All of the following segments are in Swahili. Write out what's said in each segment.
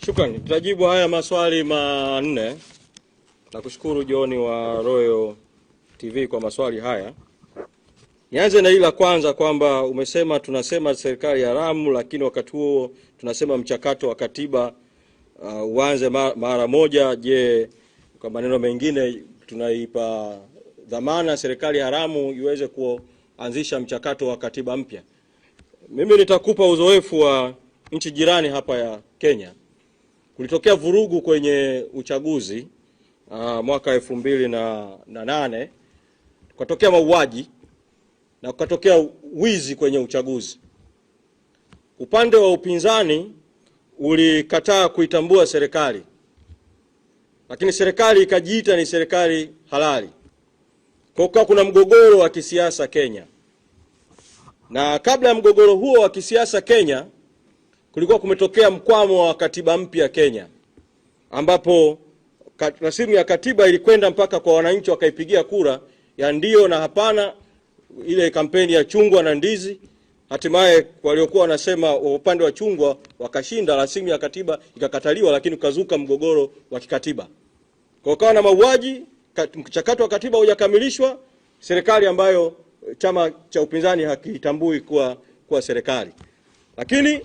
Shukrani. Tutajibu haya maswali manne. Nakushukuru John wa Royal TV kwa maswali haya. Nianze na hili la kwanza kwamba umesema tunasema serikali haramu, lakini wakati huo tunasema mchakato wa katiba uanze mara moja. Je, kwa maneno mengine tunaipa dhamana serikali haramu iweze kuanzisha mchakato wa katiba mpya? Mimi nitakupa uzoefu wa nchi jirani hapa ya Kenya. Kulitokea vurugu kwenye uchaguzi mwaka 2008, kukatokea mauaji na kukatokea wizi kwenye uchaguzi. Upande wa upinzani ulikataa kuitambua serikali, lakini serikali ikajiita ni serikali halali. Kwa kuna mgogoro wa kisiasa Kenya, na kabla ya mgogoro huo wa kisiasa Kenya kulikuwa kumetokea mkwamo wa katiba mpya Kenya, ambapo rasimu ya katiba ilikwenda mpaka kwa wananchi wakaipigia kura ya ndio na hapana, ile kampeni ya chungwa na ndizi. Hatimaye waliokuwa wanasema upande wa chungwa wakashinda, rasimu ya katiba ikakataliwa, lakini ukazuka mgogoro wa kikatiba. Kwa kawa na mauaji, mchakato wa katiba hujakamilishwa, serikali ambayo chama cha upinzani hakitambui kuwa serikali. Lakini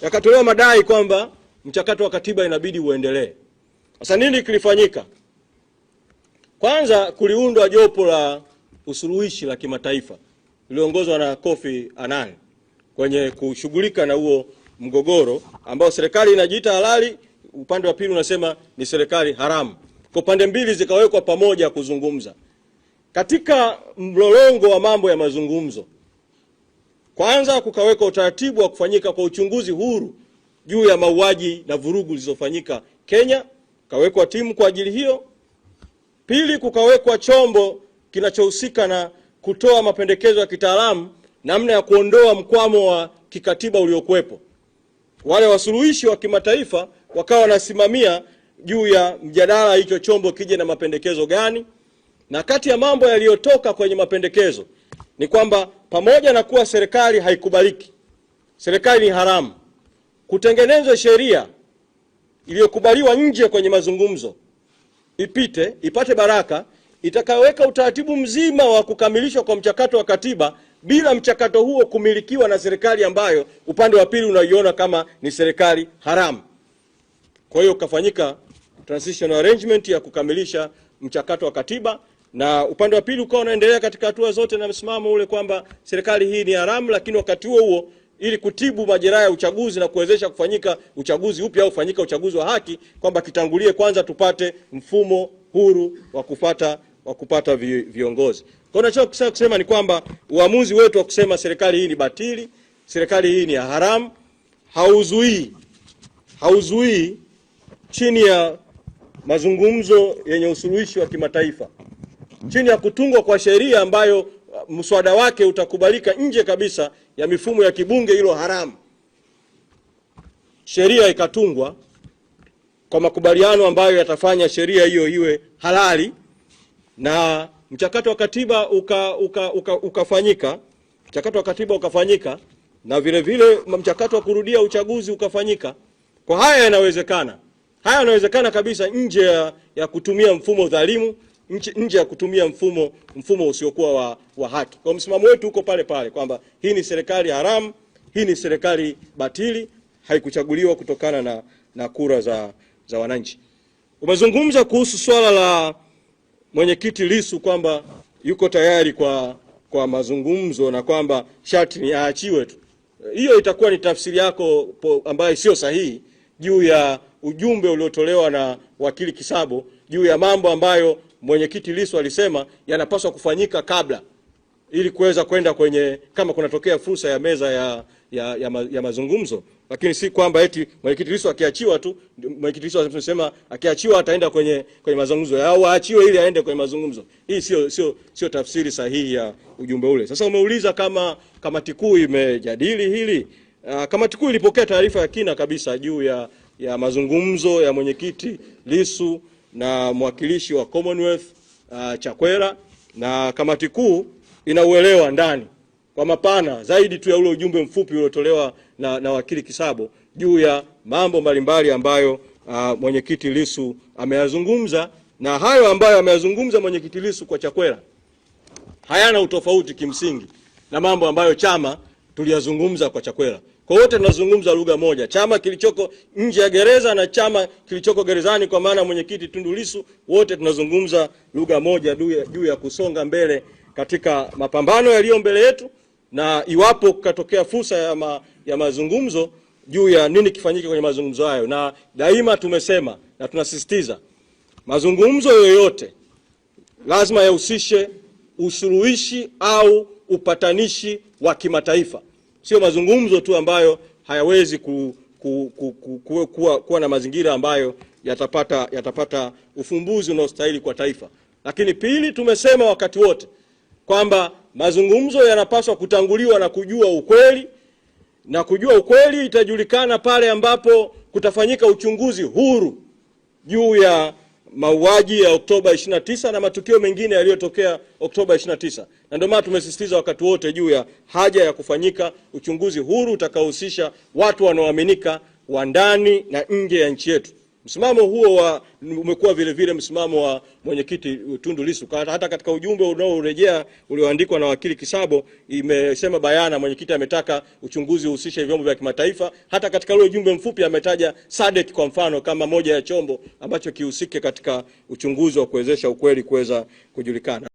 yakatolewa madai kwamba mchakato wa katiba inabidi uendelee. Sasa nini kilifanyika? Kwanza kuliundwa jopo la usuluhishi la kimataifa liliongozwa na Kofi Annan kwenye kushughulika na huo mgogoro ambao serikali inajiita halali, upande wa pili unasema ni serikali haramu. Kwa pande mbili zikawekwa pamoja kuzungumza. Katika mlolongo wa mambo ya mazungumzo, kwanza kukawekwa utaratibu wa kufanyika kwa uchunguzi huru juu ya mauaji na vurugu zilizofanyika Kenya, kawekwa timu kwa ajili hiyo. Pili, kukawekwa chombo kinachohusika na kutoa mapendekezo ya kitaalamu namna ya kuondoa mkwamo wa kikatiba uliokuwepo. Wale wasuluhishi wa kimataifa wakawa wanasimamia juu ya mjadala hicho chombo kije na mapendekezo gani. Na kati ya mambo yaliyotoka kwenye mapendekezo ni kwamba pamoja na kuwa serikali haikubaliki, serikali ni haramu, kutengenezwa sheria iliyokubaliwa nje kwenye mazungumzo, ipate baraka, itakayoweka utaratibu mzima wa kukamilishwa kwa mchakato wa katiba bila mchakato huo kumilikiwa na serikali ambayo upande wa pili unaiona kama ni serikali haramu. Kwa hiyo kafanyika transitional arrangement ya kukamilisha mchakato wa katiba, na upande wa pili ukawa unaendelea katika hatua zote na msimamo ule kwamba serikali hii ni haramu, lakini wakati huo ili kutibu majeraha ya uchaguzi na kuwezesha kufanyika uchaguzi upya au kufanyika uchaguzi wa haki, kwamba kitangulie kwanza tupate mfumo huru wa kupata viongozi. Kwa hiyo nachotaka kusema ni kwamba uamuzi wetu wa kusema serikali hii ni batili, serikali hii ni haramu, hauzuii chini ya mazungumzo yenye usuluhishi wa kimataifa, chini ya kutungwa kwa sheria ambayo mswada wake utakubalika nje kabisa ya mifumo ya kibunge hilo haramu. Sheria ikatungwa kwa makubaliano ambayo yatafanya sheria hiyo iwe halali, na mchakato wa katiba ukafanyika. Mchakato wa katiba ukafanyika, na vile vile mchakato wa kurudia uchaguzi ukafanyika. Kwa haya yanawezekana. Haya yanawezekana kabisa nje ya kutumia mfumo dhalimu, nje ya kutumia mfumo usiokuwa wa haki. Kwa msimamo wetu uko pale pale kwamba hii ni serikali haramu, hii ni serikali batili, haikuchaguliwa kutokana na kura za wananchi. Umezungumza kuhusu swala la mwenyekiti Lissu kwamba yuko tayari kwa mazungumzo na kwamba sharti ni aachiwe tu. Hiyo itakuwa ni tafsiri yako ambayo sio sahihi juu ya ujumbe uliotolewa na wakili Kisabo juu ya mambo ambayo mwenyekiti Lissu alisema yanapaswa kufanyika kabla, ili kuweza kwenda kwenye kama kunatokea fursa ya meza ya mazungumzo. Lakini si kwamba eti mwenyekiti Lissu akiachiwa tu, mwenyekiti Lissu anasema akiachiwa ataenda kwenye mazungumzo au aachiwe ili aende kwenye mazungumzo. Hii sio tafsiri sahihi ya ujumbe ule. Sasa umeuliza kama kamati kuu imejadili hili. Kamati kuu ilipokea taarifa ya kina kabisa juu ya mazungumzo ya mwenyekiti Lissu na mwakilishi wa Commonwealth Chakwera, na kamati kuu inauelewa ndani kwa mapana zaidi tu ya ule ujumbe mfupi uliotolewa na wakili Kisabo juu ya mambo mbalimbali ambayo mwenyekiti Lissu ameyazungumza, na hayo ambayo ameyazungumza mwenyekiti Lissu kwa Chakwera hayana utofauti kimsingi na mambo ambayo chama tuliyazungumza kwa Chakwera. Kwa wote tunazungumza lugha moja, chama kilichoko nje ya gereza na chama kilichoko gerezani, kwa maana mwenyekiti Tundu Lissu, wote tunazungumza lugha moja juu ya kusonga mbele katika mapambano yaliyo mbele yetu, na iwapo katokea fursa ya mazungumzo juu ya nini kifanyike kwenye mazungumzo hayo. Na daima tumesema na tunasisitiza, mazungumzo yoyote lazima yahusishe usuluhishi au upatanishi wa kimataifa. Sio mazungumzo tu ambayo hayawezi kuwa na mazingira ambayo yatapata ufumbuzi unaostahili kwa taifa. Lakini pili, tumesema wakati wote kwamba mazungumzo yanapaswa kutanguliwa na kujua ukweli, na kujua ukweli itajulikana pale ambapo kutafanyika uchunguzi huru juu ya mauaji ya Oktoba 29 na matukio mengine yaliyotokea Oktoba 29. Na ndio maana tumesisitiza wakati wote juu ya haja ya kufanyika uchunguzi huru utakaohusisha watu wanaoaminika wa ndani na nje ya nchi yetu. Msimamo huo umekuwa vile vile msimamo wa mwenyekiti Tundu Lissu. Hata katika ujumbe unaorejea ulioandikwa na wakili Kisabo imesema bayana mwenyekiti ametaka uchunguzi uhusishe vyombo vya kimataifa. Hata katika ule ujumbe mfupi ametaja SADC kwa mfano kama moja ya chombo ambacho kihusike katika uchunguzi wa kuwezesha ukweli kuweza kujulikana.